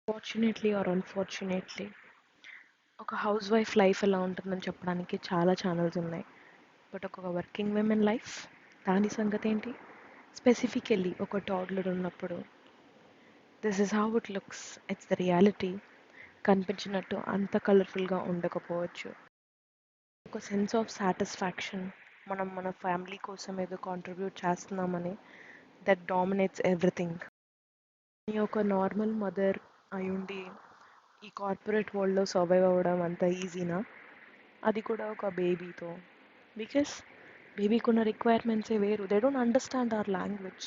Fortunately are unfortunately ఒక house wife life ఎలా ఉంటుందని చెప్పడానికి చాలా ఛానల్స్ ఉన్నాయి. బట్ ఒక వర్కింగ్ విమెన్ లైఫ్ దాని సంగతి ఏంటి? స్పెసిఫికల్లీ ఒక టాడ్లర్ ఉన్నప్పుడు this is how it looks. It's the reality. కనిపించినట్టు అంత కలర్ఫుల్గా ఉండకపోవచ్చు. ఒక సెన్స్ ఆఫ్ సాటిస్ఫాక్షన్, మనం మన ఫ్యామిలీ కోసం ఏదో కాంట్రిబ్యూట్ చేస్తున్నామని, దట్ డామినేట్స్ ఎవ్రీథింగ్. ఒక నార్మల్ మదర్ అయ్యుండి ఈ కార్పొరేట్ వరల్డ్లో సర్వైవ్ అవ్వడం అంత ఈజీనా? అది కూడా ఒక బేబీతో. బికాస్ బేబీకి ఉన్న రిక్వైర్మెంట్సే వేరు. They don't understand our language.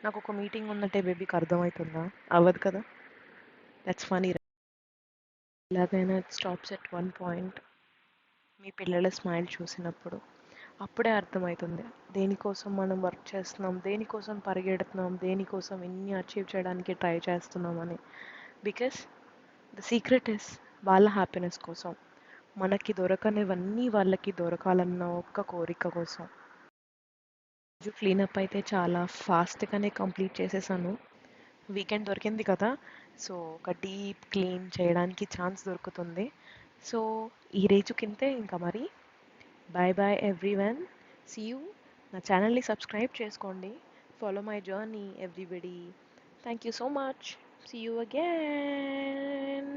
నాకు ఒక మీటింగ్ ఉందంటే బేబీకి అర్థమవుతుందా? అవ్వదు కదా. That's funny. ఎలాగైనా it stops at one point. మీ పిల్లల స్మైల్ చూసినప్పుడు అప్పుడే అర్థమవుతుంది దేనికోసం మనం వర్క్ చేస్తున్నాం, దేనికోసం పరిగెడుతున్నాం, దేనికోసం ఇన్ని అచీవ్ చేయడానికి ట్రై చేస్తున్నామని. బికాస్ ద సీక్రెట్ ఇస్ వాళ్ళ హ్యాపీనెస్ కోసం. మనకి దొరకనివన్నీ వాళ్ళకి దొరకాలన్న ఒక్క కోరిక కోసం. రోజు క్లీనప్ అయితే చాలా ఫాస్ట్గానే కంప్లీట్ చేసేసాను. వీకెండ్ దొరికింది కదా, సో ఒక డీప్ క్లీన్ చేయడానికి ఛాన్స్ దొరుకుతుంది. సో ఈ రేజుకింతే ఇంకా మరి. Bye bye everyone. See you. నా ఛానల్ని సబ్స్క్రైబ్ చేసుకోండి. Follow my journey everybody. Thank you so much. See you again.